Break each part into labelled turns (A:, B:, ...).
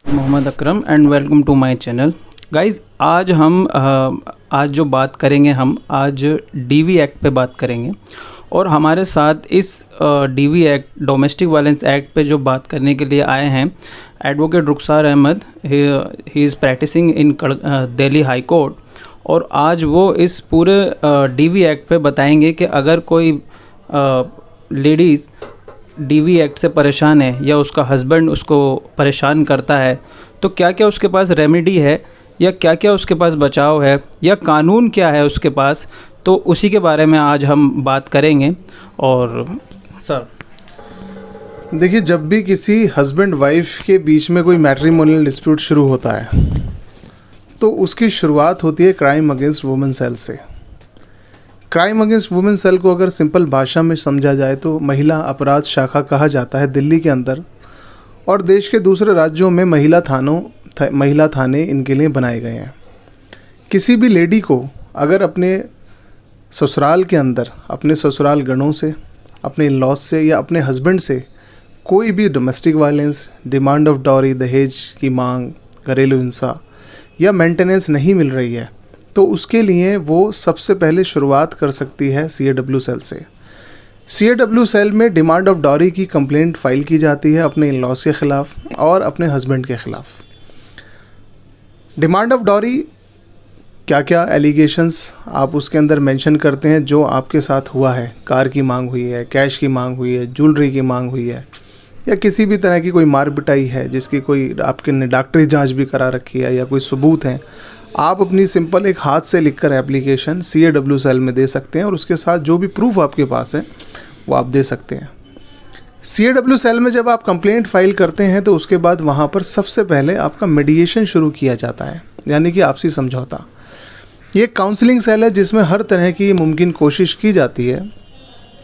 A: Mohammad Akram and welcome to my channel. Guys, आज जो बात करेंगे हम आज डीवी एक्ट पे बात करेंगे। और हमारे साथ इस DV act domestic violence act पे जो बात करने के लिए आए हैं advocate Rukhsar Ahmad. He is practising in Delhi High Court. और आज वो इस पूरे डीवी एक्ट पे बताएंगे कि अगर कोई लेडीज़ डीवी एक्ट से परेशान है या उसका हस्बैंड उसको परेशान करता है तो क्या क्या उसके पास रेमेडी है या क्या क्या उसके पास बचाव है या कानून क्या है उसके पास, तो उसी के बारे में आज हम बात करेंगे। और सर
B: देखिए, जब भी किसी हस्बैंड वाइफ के बीच में कोई मैट्रिमोनियल डिस्प्यूट शुरू होता है तो उसकी शुरुआत होती है क्राइम अगेंस्ट वुमेन सेल से। क्राइम अगेंस्ट वुमेन सेल को अगर सिंपल भाषा में समझा जाए तो महिला अपराध शाखा कहा जाता है दिल्ली के अंदर, और देश के दूसरे राज्यों में महिला थाने इनके लिए बनाए गए हैं। किसी भी लेडी को अगर अपने ससुराल के अंदर अपने ससुराल गणों से, अपने इन-लॉज से या अपने हस्बैंड से कोई भी domestic violence, demand of dowry, दहेज की मांग, घरेलू हिंसा या मेंटेनेंस नहीं मिल रही है तो उसके लिए वो सबसे पहले शुरुआत कर सकती है CAW सेल से। CAW सेल में डिमांड ऑफ डॉरी की कंप्लेंट फाइल की जाती है अपने इन-लॉज के ख़िलाफ़ और अपने हस्बैंड के ख़िलाफ़। डिमांड ऑफ डॉरी क्या क्या एलिगेशंस आप उसके अंदर मेंशन करते हैं जो आपके साथ हुआ है। कार की मांग हुई है, कैश की मांग हुई है, ज्वेलरी की मांग हुई है, या किसी भी तरह की कोई मार पिटाई है जिसकी कोई आपके ने डॉक्टरी जांच भी करा रखी है या कोई सबूत हैं, आप अपनी सिंपल एक हाथ से लिखकर एप्लीकेशन CAW सेल में दे सकते हैं और उसके साथ जो भी प्रूफ आपके पास है वो आप दे सकते हैं। CAW सेल में जब आप कंप्लेंट फाइल करते हैं तो उसके बाद वहाँ पर सबसे पहले आपका मीडिएशन शुरू किया जाता है, यानी कि आपसी समझौता। ये एक काउंसलिंग सेल है जिसमें हर तरह की मुमकिन कोशिश की जाती है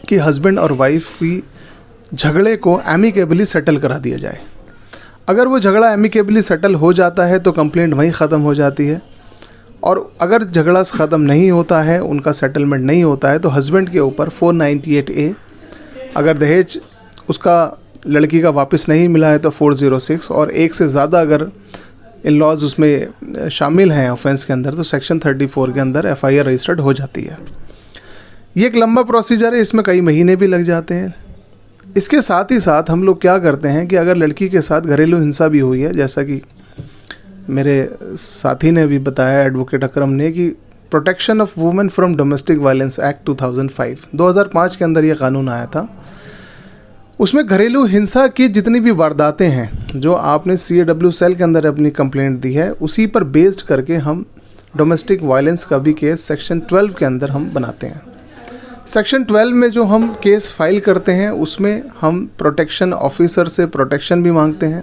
B: कि हस्बैंड और वाइफ की झगड़े को एमिकेबली सेटल करा दिया जाए। अगर वो झगड़ा एमिकेबली सेटल हो जाता है तो कंप्लेंट वहीं ख़त्म हो जाती है, और अगर झगड़ा ख़त्म नहीं होता है, उनका सेटलमेंट नहीं होता है, तो हस्बैंड के ऊपर 498A, अगर दहेज उसका लड़की का वापस नहीं मिला है तो 406, और एक से ज़्यादा अगर इन-लॉज उसमें शामिल हैं ऑफेंस के अंदर तो सेक्शन 34 के अंदर FIR रजिस्टर्ड हो जाती है। ये एक लंबा प्रोसीजर है, इसमें कई महीने भी लग जाते हैं। इसके साथ ही साथ हम लोग क्या करते हैं कि अगर लड़की के साथ घरेलू हिंसा भी हुई है, जैसा कि मेरे साथी ने भी बताया, एडवोकेट अकरम ने, कि protection of women from domestic violence act 2005 के अंदर ये कानून आया था। उसमें घरेलू हिंसा की जितनी भी वारदातें हैं जो आपने CAW सेल के अंदर अपनी कंप्लेंट दी है, उसी पर बेस्ड करके हम डोमेस्टिक वायलेंस का भी केस सेक्शन 12 के अंदर हम बनाते हैं। सेक्शन 12 में जो हम केस फाइल करते हैं उसमें हम प्रोटेक्शन ऑफिसर से प्रोटेक्शन भी मांगते हैं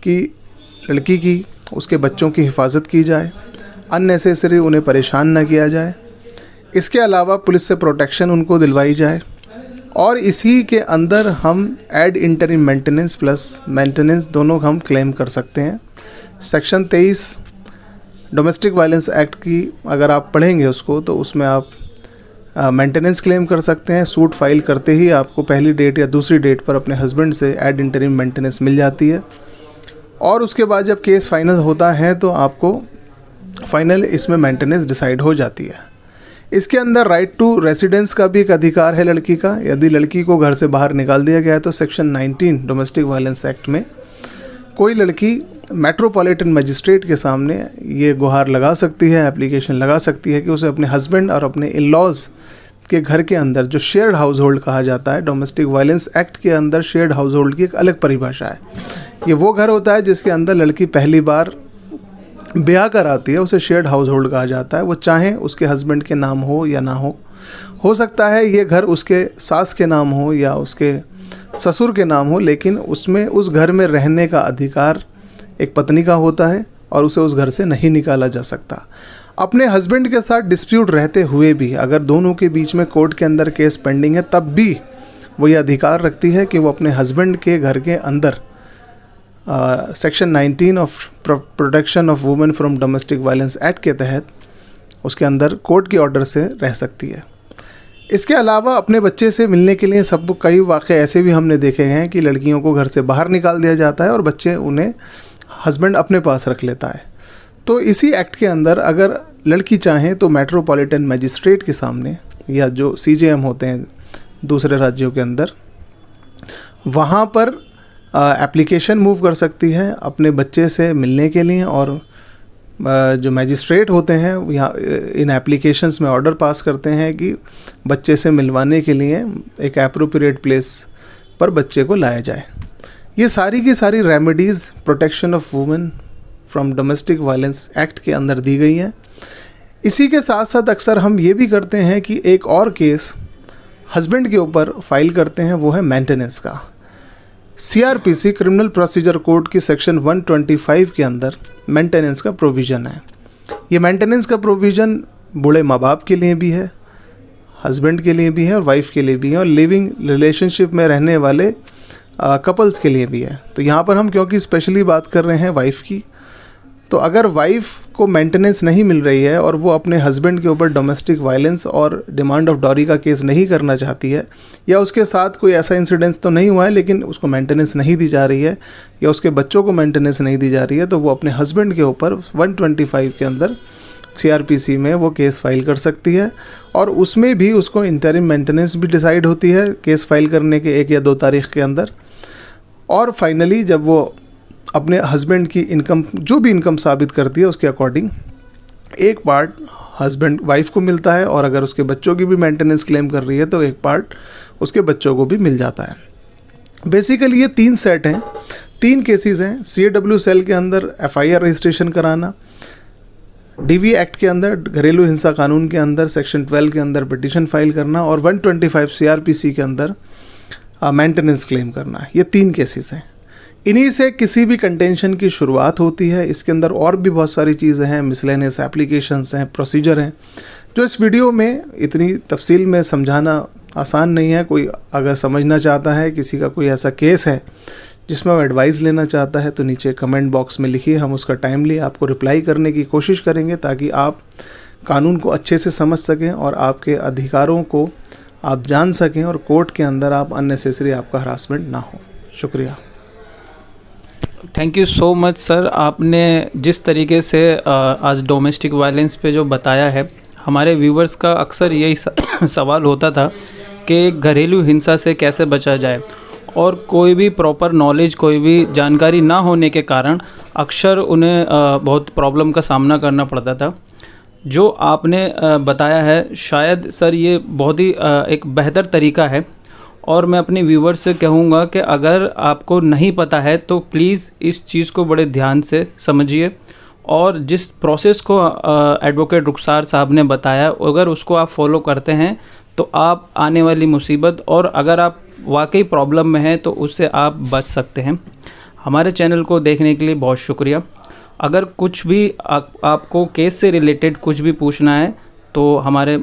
B: कि लड़की की, उसके बच्चों की हिफाजत की जाए, अननेसेसरी उन्हें परेशान ना किया जाए। इसके अलावा पुलिस से प्रोटेक्शन उनको दिलवाई जाए, और इसी के अंदर हम add interim maintenance plus maintenance दोनों हम क्लेम कर सकते हैं। सेक्शन 23 डोमेस्टिक वायलेंस एक्ट की अगर आप पढ़ेंगे उसको तो उसमें आप मेंटेनेंस क्लेम कर सकते हैं। सूट फाइल करते ही आपको पहली डेट या दूसरी डेट पर अपने हस्बैंड से एड इंटरिम मेंटेनेंस मिल जाती है, और उसके बाद जब केस फाइनल होता है तो आपको फाइनल इसमें मेंटेनेंस डिसाइड हो जाती है। इसके अंदर राइट टू रेसिडेंस का भी एक अधिकार है लड़की का। यदि लड़की को घर से बाहर निकाल दिया गया है तो सेक्शन 19 डोमेस्टिक वायलेंस एक्ट में कोई लड़की मेट्रोपॉलिटन मजिस्ट्रेट के सामने ये गुहार लगा सकती है, एप्लीकेशन लगा सकती है कि उसे अपने हस्बैंड और अपने इन-लॉज के घर के अंदर, जो शेयर्ड हाउस होल्ड कहा जाता है, डोमेस्टिक वायलेंस एक्ट के अंदर शेयर्ड हाउस होल्ड की एक अलग परिभाषा है। ये वो घर होता है जिसके अंदर लड़की पहली बार ब्याह कराती है, उसे शेयर्ड हाउस होल्ड कहा जाता है। वो चाहे उसके हस्बैंड के नाम हो या ना हो सकता है ये घर उसके सास के नाम हो या उसके ससुर के नाम हो, लेकिन उसमें उस घर में रहने का अधिकार एक पत्नी का होता है और उसे उस घर से नहीं निकाला जा सकता। अपने हस्बैंड के साथ डिस्प्यूट रहते हुए भी अगर दोनों के बीच में कोर्ट के अंदर केस पेंडिंग है तब भी वो ये अधिकार रखती है कि वो अपने हस्बैंड के घर के अंदर section 19 of protection of women from domestic violence act के तहत उसके अंदर कोर्ट के ऑर्डर से रह सकती है। इसके अलावा अपने बच्चे से मिलने के लिए सब कई वाक़े ऐसे भी हमने देखे हैं कि लड़कियों को घर से बाहर निकाल दिया जाता है और बच्चे उन्हें हस्बैंड अपने पास रख लेता है। तो इसी एक्ट के अंदर अगर लड़की चाहे तो मेट्रोपॉलिटन मजिस्ट्रेट के सामने या जो CJM होते हैं दूसरे राज्यों के अंदर, वहाँ पर एप्लीकेशन मूव कर सकती है अपने बच्चे से मिलने के लिए, और जो मैजिस्ट्रेट होते हैं यहाँ इन एप्लीकेशंस में ऑर्डर पास करते हैं कि बच्चे से मिलवाने के लिए एक एप्रोप्रिएट प्लेस पर बच्चे को लाया जाए। ये सारी की सारी remedies protection of women from domestic violence act के अंदर दी गई हैं। इसी के साथ साथ अक्सर हम ये भी करते हैं कि एक और केस हस्बैंड के ऊपर फाइल करते हैं, वो है मेंटेनेंस का। CRPC क्रिमिनल प्रोसीजर कोड की सेक्शन 125 के अंदर मेंटेनेंस का प्रोविज़न है। ये मेंटेनेंस का प्रोविज़न बूढ़े माँ बाप के लिए भी है, हस्बैंड के लिए भी है और वाइफ के लिए भी है, और लिविंग रिलेशनशिप में रहने वाले कपल्स के लिए भी है। तो यहाँ पर हम क्योंकि स्पेशली बात कर रहे हैं वाइफ की, तो अगर वाइफ को मेंटेनेंस नहीं मिल रही है और वो अपने हस्बैंड के ऊपर डोमेस्टिक वायलेंस और डिमांड ऑफ डॉरी का केस नहीं करना चाहती है, या उसके साथ कोई ऐसा इंसिडेंस तो नहीं हुआ है लेकिन उसको मेंटेनेंस नहीं दी जा रही है, या उसके बच्चों को मेंटेनेंस नहीं दी जा रही है, तो वो अपने हस्बैंड के ऊपर 125 के अंदर CRPC में वो केस फाइल कर सकती है। और उसमें भी उसको इंटरिम मेंटेनेंस भी डिसाइड होती है केस फाइल करने के 1 या 2 तारीख के अंदर। और फाइनली जब वो अपने हस्बैंड की इनकम, जो भी इनकम साबित करती है उसके अकॉर्डिंग एक पार्ट हस्बैंड वाइफ को मिलता है, और अगर उसके बच्चों की भी मेंटेनेंस क्लेम कर रही है तो एक पार्ट उसके बच्चों को भी मिल जाता है। बेसिकली ये 3 सेट हैं, 3 केसेस हैं। CAW सेल के अंदर FIR रजिस्ट्रेशन कराना, DV एक्ट के अंदर घरेलू हिंसा कानून के अंदर सेक्शन 12 के अंदर पिटीशन फाइल करना, और 125 CRPC के अंदर मेंटेनेंस क्लेम करना। ये 3 केसेस हैं। इन्हीं से किसी भी कंटेंशन की शुरुआत होती है। इसके अंदर और भी बहुत सारी चीज़ें हैं, मिसलेनियस एप्लीकेशंस हैं, प्रोसीजर हैं, जो इस वीडियो में इतनी तफसील में समझाना आसान नहीं है। कोई अगर समझना चाहता है, किसी का कोई ऐसा केस है जिसमें वो एडवाइस लेना चाहता है, तो नीचे कमेंट बॉक्स में लिखिए, हम उसका टाइमली आपको रिप्लाई करने की कोशिश करेंगे ताकि आप कानून को अच्छे से समझ सकें और आपके अधिकारों को आप जान सकें, और कोर्ट के अंदर आप अननेसेसरी आपका हरासमेंट ना हो। शुक्रिया।
A: Thank you so much sir. आपने जिस तरीके से आज डोमेस्टिक वायलेंस पे जो बताया है, हमारे व्यूवर्स का अक्सर यही सवाल होता था कि घरेलू हिंसा से कैसे बचा जाए, और कोई भी प्रॉपर नॉलेज, कोई भी जानकारी ना होने के कारण अक्सर उन्हें बहुत प्रॉब्लम का सामना करना पड़ता था। जो आपने बताया है, शायद सर ये बहुत ही एक बेहतर तरीका है, और मैं अपने व्यूवर से कहूँगा कि अगर आपको नहीं पता है तो प्लीज़ इस चीज़ को बड़े ध्यान से समझिए, और जिस प्रोसेस को एडवोकेट रुखसार साहब ने बताया, अगर उसको आप फॉलो करते हैं तो आप आने वाली मुसीबत, और अगर आप वाकई प्रॉब्लम में हैं तो उससे आप बच सकते हैं। हमारे चैनल को देखने के लिए बहुत शुक्रिया। अगर कुछ भी आपको केस से रिलेटेड कुछ भी पूछना है तो हमारे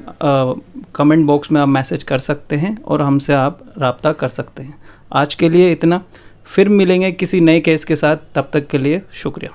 A: कमेंट बॉक्स में आप मैसेज कर सकते हैं और हमसे आप राब्ता कर सकते हैं। आज के लिए इतना, फिर मिलेंगे किसी नए केस के साथ, तब तक के लिए शुक्रिया।